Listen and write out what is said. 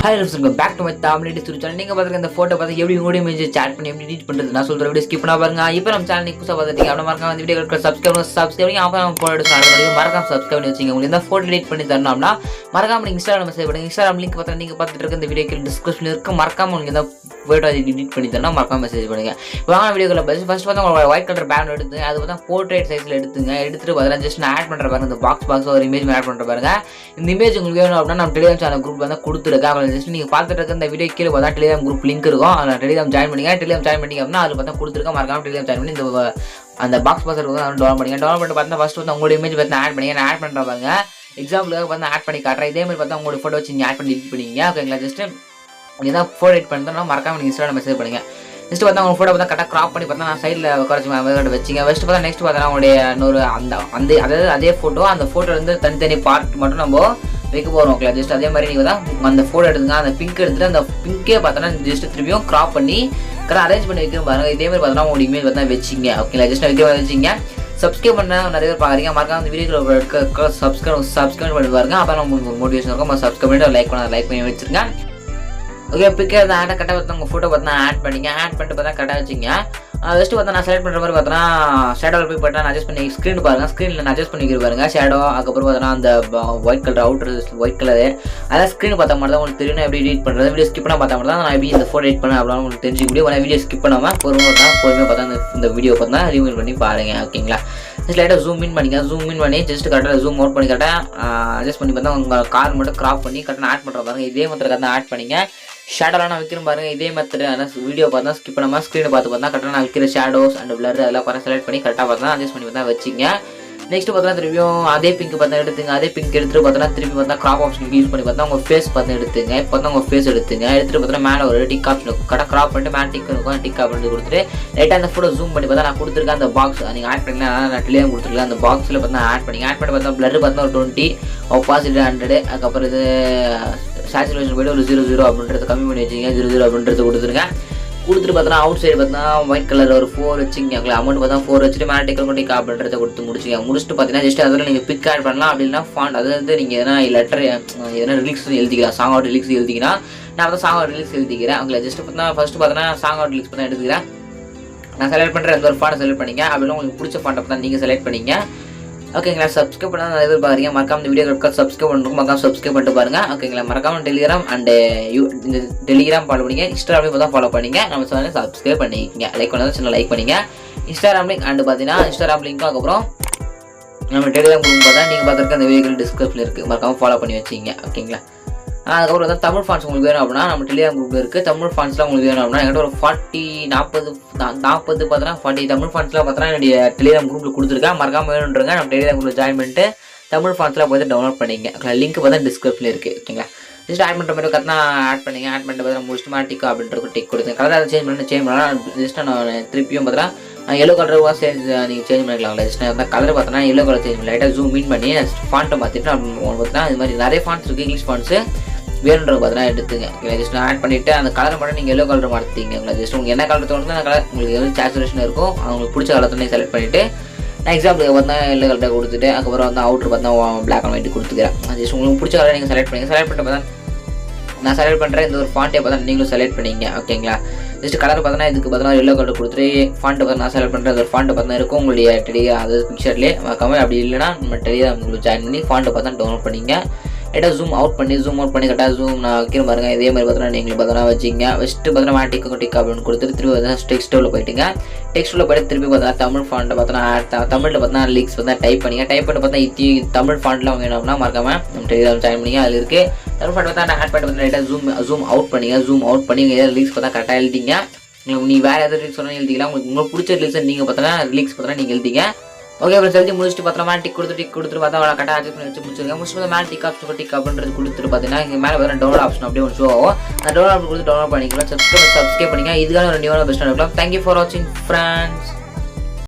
Hi, welcome back to my thumbnail channel. நீங்க பாத்துக்க இந்த போட்டோ பார்த்து எப்படி உங்களுடைய இமேஜ் சாட் பண்ணி எப்படி எடிட் பண்றது நான் சொல்ற வீடியோ ஸ்கிப் பண்ணா பாருங்க. இப்போ நம்ம சேனலுக்கு புதுசா பார்த்துட்டீங்க அப்படினா மறக்காம இந்த வீடியோக்கு சப்ஸ்கிரைப் பண்ணி அப்ப நம்ம போட்டோ எடுத்து மறக்காம சப்ஸ்கிரைப் பண்ணி வச்சுங்க. உங்களுக்கு இந்த போட்டோ எடிட் பண்ணி தரணும்னா மறக்காம நீங்க இன்ஸ்டாகிராம் மெசேஜ் பண்ணுங்க. இன்ஸ்டாகிராம் லிங்க் பார்த்தா நீங்க பார்த்துட்டு இருக்க இந்த வீடியோக்கு டிஸ்கிரிப்ஷன்ல இருக்கு. மறக்காம உங்களுக்கு இந்த போட்டோ எடிட் பண்ணி தரணும் மறக்காம மெசேஜ் பண்ணுங்க. வாங்க வீடியோக்குள்ள ஃபர்ஸ்ட் பார்த்தா உங்க ஒயிட் கலர் பேக்ரவுண்ட் எடுத்துங்க. அது பார்த்தா போர்ட்ரேட் சைஸ்ல எடுத்துங்க. எடுத்துட்டு பார்த்தா ஜஸ்ட் நான் ஆட் பண்ற பாருங்க. இந்த பாக்ஸ் ஒரு இமேஜ் ஆட் பண்ற பாருங்க. இந்த இமேஜ் உங்களுக்கு வேணும் அப்படினா நம்ம டெலிகிராம் சேனல் குரூப்ல வந்து கொடுத்துருக்கேன். அதை ஜஸ்ட் நீங்க பார்த்துட்டு இந்த வீடியோ கீழே பார்த்தா டெலிகிராம் குரூப் லிங்க் இருக்கும். அதில் டெலிகிராம் ஜாயின் பண்ணிங்க. டெலிகிராம் ஜாயின் பண்ணிங்க அப்படின்னா அதில் பார்த்தா கொடுத்துருக்கேன். மறக்காம டெலிகிராம் ஜாயின் பண்ணி இந்த அந்த பாக்ஸ் இருக்கும் அதை டவுன்லோட் பண்ணிங்க. டவுன்லோட் பண்ணி பார்த்தா ஃபர்ஸ்ட் வந்து உங்களுடைய இமேஜ் பார்த்து ஆட் பண்ணிங்க. நான் ஆட் பண்ணுற பாருங்க எக்ஸாம்பிளுக்காக பார்த்து ஆட் பண்ணி காட்டுறேன். இதே மாதிரி பார்த்தா உங்களுடைய ஃபோட்டோ வச்சு நீங்கள் ஆட் பண்ணி எடிட் பண்ணிங்க. ஓகேங்களா, ஜஸ்ட் நீங்கள் தான் ஃபோட்டோ எடிட் பண்ணுறோம்னா மறக்காம நீங்கள் இன்ஸ்டாகிராம் மெசேஜ் பண்ணுங்க. நெக்ஸ்ட் பார்த்தா உங்கள் ஃபோட்டோ பார்த்தா கரெக்டாக க்ராப் பண்ணி பார்த்தா நான் சைடில் குறைச்சி வச்சிங்க. ஃபஸ்ட்டு பார்த்தா நெக்ஸ்ட் பார்த்தா உங்களுடைய இன்னொரு அந்த அதாவது அதே ஃபோட்டோ அந்த ஃபோட்டோ வந்து தனித்தனி பார்ட் மட்டும் நம்ம வைக்க போகிறோம். ஓகே, ஜஸ்ட் அதே மாதிரி நீங்கள் தான் அந்த ஃபோட்டோ எடுத்துங்க. அந்த பிங்க் எடுத்துட்டு அந்த பிங்கே பார்த்தோன்னா ஜஸ்ட் திரும்பியும் க்ராப் பண்ணி கரெக்டாக அரேஞ்ச் பண்ணி வைக்கிற பாருங்க. இதே மாதிரி பார்த்தோன்னா உங்களுக்கு இமேஜ் பார்த்தா வச்சிங்க. ஓகேங்களா, ஜஸ்ட் வைக்க வச்சிங்க. சப்ஸ்கிரைப் பண்ண நிறைய பேர் பார்க்குறீங்க. மறக்காம இந்த வீடியோ சப்ஸ்கிரைப் பண்ணி பாருங்க. அப்போ உங்களுக்கு மோட்டிவேஷன் இருக்கும். சப்ஸ்கிரைப் பண்ணி லைக் பண்ணி வச்சிருங்க. ஓகே, பிக்கே அந்த ஆட்டை கரெக்டாக பார்த்து உங்கள் ஃபோட்டோ பார்த்தா ஆட் பண்ணிங்க. ஆட் பண்ணிட்டு பார்த்தா கரெக்டாக வச்சிங்க. ஃபஸ்ட்டு பார்த்தா நான் செலக்ட் பண்ணுற மாதிரி பார்த்தோன்னா ஷேடோவில் போய் பார்த்தா நான் அட்ஜஸ்ட் பண்ணி ஸ்க்ரீன் பாருங்கள். ஸ்க்ரீனில் நான் அட்ஜஸ்ட் பண்ணிக்கிற பாருங்க ஷேடோ. அதுக்கப்புறம் பார்த்தோன்னா அந்த white colour outer white colour அதான் ஸ்க்ரீன் பார்த்தா மாதிரி தான் உங்களுக்கு தெரியும். எப்படி எடிட் பண்ணுறது வீடியோ ஸ்கிப் பண்ணால் பார்த்தா மட்டும் தான் நான் எப்படி இந்த ஃபோட்டோ எடிட் பண்ணேன் அப்படின்னு உங்களுக்கு தெரிஞ்சுக்க முடியும். ஆனால் வீடியோ ஸ்கிப் பண்ணாமல் பொறுமையாக பார்த்தா இந்த வீடியோ பார்த்தா ரிமூவ் பண்ணி பாருங்கள். ஓகேங்களா, ஜஸ்ட் லைட்டாக ஜூம் இன் பண்ணிங்க. ஜூம் இன் பண்ணி ஜஸ்ட் கரெக்டாக ஜூம் அவுட் பண்ணி கரெக்டாக அட்ஜஸ்ட் பண்ணி பார்த்தா உங்கள் கார் மட்டும் க்ராப் பண்ணி கரெக்டாக ஆட் பண்ணுற பாருங்க. இதே மாதிரி கரெக்டாக ஆட் பண்ணிங்க. ஷேடோலாம் நான் வைக்கிறேன் பாருங்க. இதே மெத்தட் ஆனால் வீடியோ பார்த்தா ஸ்கிப் பண்ணாமல் ஸ்க்ரீனை பார்த்து பார்த்தா கரெக்டாக நான் வைக்கிற ஷேடோஸ் அண்ட் பிளர் அதெல்லாம் பார்த்து செலக்ட் பண்ணி கரெக்டாக பார்த்தா அட்ஜஸ்ட் பண்ணி பார்த்தா வச்சிங்க. நெக்ஸ்ட் பார்த்தா திரும்பியும் அதே பிங்க் பார்த்தா எடுத்துங்க. அதே பிங்க் எடுத்துட்டு பார்த்தா திருப்பி பார்த்தா கிராப் ஆப்ஷன் யூஸ் பண்ணி பார்த்தா உங்கள் ஃபேஸ் பார்த்து எடுத்துங்க. இப்போ பார்த்தா உங்கள் ஃபேஸ் எடுத்துங்க. எடுத்துட்டு பார்த்தா மேலே ஒரு டிக் ஆப்ஷன் இருக்கும். கரெக்டாக கிராப் பண்ணிட்டு மேலே டிக் இருக்கும். டிக் ஆப்ஷன் கொடுத்துட்டு லைட்டாக அந்த ஃபோட்டோ ஜூம் பண்ணி பார்த்தா நான் கொடுத்துருக்கேன். அந்த பாக்ஸ் நீங்கள் ஆட் பண்ணிக்கலாம். நான் டெலிகிராம் கொடுத்துருக்கேன். அந்த பாக்ஸில் பார்த்தா ஆட் பண்ணி பார்த்தா பிளர் பார்த்தா ஒரு 20 ஆப்போசிட் 100. அதுக்கப்புறம் இது சேச்சுரேஷன் போய்ட்டு ஒரு 00 அப்படின்றது கம்மி பண்ணி வச்சுங்க. 00 அப்படின்றது கொடுத்துருங்க. கொடுத்துட்டு பார்த்தா அவுட் சைடு பார்த்தா ஒயிட் கலர் ஒரு 4 வச்சுங்க. அமௌண்ட் பார்த்தா 4 வச்சுட்டு மேலே டிக் அப்படின்றத கொடுத்து முடிச்சுட்டு பார்த்தீங்கன்னா ஜஸ்ட் அதில் நீங்கள் பிக் ஆட் பண்ணலாம். அப்படின்னா ஃபாண்ட் அதாவது நீங்கள் எதனா லெட்டர் எதனா ரிலீக்ஸ் எழுதிக்கலாம். சாங் அவுட் ரிலீக்ஸ் எழுதிங்கன்னா நான் வந்து சாங் அவுட் ரிலீக்ஸ் எழுதிக்கிறேன். அவங்கள ஜஸ்ட் பார்த்தா ஃபஸ்ட்டு பார்த்தீங்கன்னா சாங் அவுட் ரிலீக்ஸ் பார்த்தா எடுத்துக்கிறேன். நான் செலக்ட் பண்ணுற எந்த ஒரு ஃபாண்ட் செலக்ட் பண்ணிங்க. அப்படின்னா உங்களுக்கு பிடிச்ச ஃபாண்ட்டை பார்த்தா நீங்கள் செலக்ட் பண்ணிங்க. ஓகேங்களா, சப்ஸ்கிரைப் பண்ணால் நிறைய பேர் பாருங்க. மறக்காம இந்த வீடியோ சப்ஸ்கிரைப் பண்ணுறோம். மறக்காம சப்ஸ்கிரைப் பண்ணிட்டு பாருங்க. ஓகேங்களா, மறக்காம டெலிகிராம் அண்ட் இந்த டெலிகிராம் ஃபாலோ பண்ணிங்க. இன்ஸ்டாகிராம் பார்த்தா ஃபாலோ பண்ணிங்க. நம்ம சேனலை சப்ஸ்கிரைப் பண்ணிக்கங்க. லைக் பண்ணாலும் சேனல் லைக் பண்ணிங்க. இன்ஸ்டாகிராம் லிங்க் அண்ட் பார்த்தீங்கன்னா இன்ஸ்டாகிராம் லிங்க்கும் அதுக்கப்புறம் நம்ம டெலிகிராம் குரூப் பார்த்தா நீங்கள் பார்த்துருக்க அந்த வீடியோ டிஸ்கிரிப்ஷனில் இருக்குது. மறக்காம ஃபாலோ பண்ணி வச்சிங்க. ஓகேங்களா, அதுக்கப்புறம் வந்து தமிழ் ஃபாண்ட்ஸ் உங்களுக்கு வேணும் அப்படின்னா நம்ம டெலிகிராம் குரூப்பில் இருக்குது. தமிழ் ஃபாண்ட்ஸ்லாம் உங்களுக்கு வேணும் அப்படின்னா என்கிட்ட ஒரு 40 பார்த்தோன்னா 40 தமிழ் ஃபாண்ட்ஸ்லாம் பார்த்தோன்னா என்னுடைய டெலிகிராம் குரூப்பில் கொடுத்துருக்கேன். மறக்காம வேணுன்றங்க நம்ம டெலிகிராம் குரூப்பில் ஜாயின் பண்ணிட்டு தமிழ் ஃபாண்ட்ஸ்லாம் பார்த்து டவுன்லோட் பண்ணிங்க. லிங்க் பார்த்தா டிஸ்கிரிப்ஷனில் இருக்குது. ஓகேங்களா, ஜஸ்ட் ஆட் பண்ணுற மாதிரி கரெக்டாக ஆட் பண்ணிங்க. ஆட் பண்ணிட்டு பார்த்தா முடிச்சுட்டு டிக் அப்படின்றது டிக் கொடுத்துங்க. கலராக சேஞ்ச் பண்ணலாம். ஜஸ்ட் நான் திருப்பியும் பார்த்தா எல்லோ கலராக நீங்கள் சேஞ்ச் பண்ணிக்கலாம்ல. ஜஸ்ட் கலர் பார்த்தோன்னா எல்லோ கலர் சேஞ்ச் பண்ணி லைட்டாக ஜூம் இன் பண்ணி ஃபாண்ட்டை மாற்றிட்டு பார்த்தீங்கன்னா இது மாதிரி நிறைய ஃபாண்ட்ஸ் இருக்குது. இங்கிலீஷ் ஃபாண்ட்ஸு வேணுன்றது பார்த்தீங்கன்னா எடுத்துங்க. ஜஸ்ட் ஆட் பண்ணிவிட்டு அந்த கலரை மட்டும் நீங்கள் எல்லோ கலர் மாற்றிங்க. ஜஸ்ட் உங்களுக்கு என்ன கலர் தோணுதோ அந்த கலர் உங்களுக்கு எவ்வளோ சேச்சுரேஷன் இருக்கும் அவங்களுக்கு பிடிச்ச கலர் நீங்கள் செலக்ட் பண்ணிவிட்டு நான் எக்ஸாம்பிளுக்கு பார்த்தா எல்லோ கலராக கொடுத்துட்டு அதுக்கப்புறம் வந்து அவுட்ரு பார்த்தா பிளாக் அண்ட் ஒயிட் கொடுத்துக்கிறேன். ஜஸ்ட் உங்களுக்கு பிடிச்ச கலர் நீங்கள் செலக்ட் பண்ணிட்டு பார்த்தா நான் செலக்ட் பண்ணுறேன். இந்த ஒரு ஃபாண்ட்டை பார்த்தா நீங்களும் செலக்ட் பண்ணிங்க. ஓகேங்களா, ஜஸ்ட் கலர் பார்த்தா இதுக்கு பார்த்தா எல்லோ கலர் கொடுத்துட்டு ஃபாண்ட்டை பார்த்தா நான் செலக்ட் பண்ணுறேன். ஒரு ஃபாண்ட்டை பார்த்தா இருக்கும் உங்களுடைய டெலிகிராம் அதாவது பிக்சர்லேயே மறக்காமல். அப்படி இல்லைனா நம்ம டெலிகிராம் உங்களுக்கு ஜாயின் பண்ணி ஃபாண்ட்டை பார்த்தா டவுன்லோட் பண்ணிங்க. லைட்டாக ஜூம் அவுட் பண்ணி கரெக்டாக ஜூம் நான் வைக்கிற பாருங்க. இதே மாதிரி பார்த்தோன்னா நீங்கள் பார்த்தோன்னா வச்சிங்க. ஃபஸ்ட்டு பார்த்தோன்னா டிக் அப்படின்னு கொடுத்துட்டு திருப்பி பார்த்தா டெக்ஸ்ட்டில் போயிட்டுங்க. டெக்ஸ்ட்டில் போய்ட்டு திருப்பி பார்த்தா தமிழ் ஃபாண்ட்டை பார்த்தோன்னா தமிழில் பார்த்தா லிங்க்ஸ் பார்த்தா டைப் பண்ணிங்க. டைப் பண்ணி பார்த்தா தமிழ் ஃபாண்ட்டில் வேணும் அப்படின்னா மறக்காம நம்ம டெலிகிராம் ஜாயின் பண்ணிங்க. அதில் இருக்குது தமிழ் ஃபாண்ட் பார்த்தா ஆட் பண்ணி பார்த்தா லைட்டாக ஜூம் அவுட் பண்ணிங்க. ஜூம் அவுட் பண்ணி ஏதாவது லிங்க்ஸ் பார்த்தா கரெக்டாக எழுதிங்க. நீங்கள் வேறு எதாவது லிங்க்ஸ் சொன்னால் எழுதிக்கலாம். உங்களுக்கு பிடிச்ச லிங்க்ஸ் நீங்கள் பார்த்தோன்னா லிங்க்ஸ் பார்த்தா நீங்கள் எழுதிங்க. ஓகே, அப்புறம் செலுத்தி முடிச்சுட்டு பார்த்தா டிக் கொடுத்துட்டு பார்த்தா அவளை கரெக்டாக அட்ஜஸ்ட் பண்ணி வச்சு முடிச்சிருக்கேன். முடிச்சுட்டு மேலே டிக் அப்படின்றது கொடுத்துட்டு பார்த்தீங்கன்னா இங்கே மேலே வேறு டவுன்லோட் ஆப்ஷன் அப்படியே ஒன்று ஷோ ஆகும். அந்த டவுன்லோட் கொடுத்து டவுன்லோட் பண்ணிக்கலாம். சப்ஸ்கிரைப் பண்ணிக்கலாம். இதுக்கான ஒரு நியூவான பெஸ்ட்டாக இருக்கலாம். தேங்க்யூ ஃபார் வாட்சிங் ஃப்ரெண்ட்ஸ்.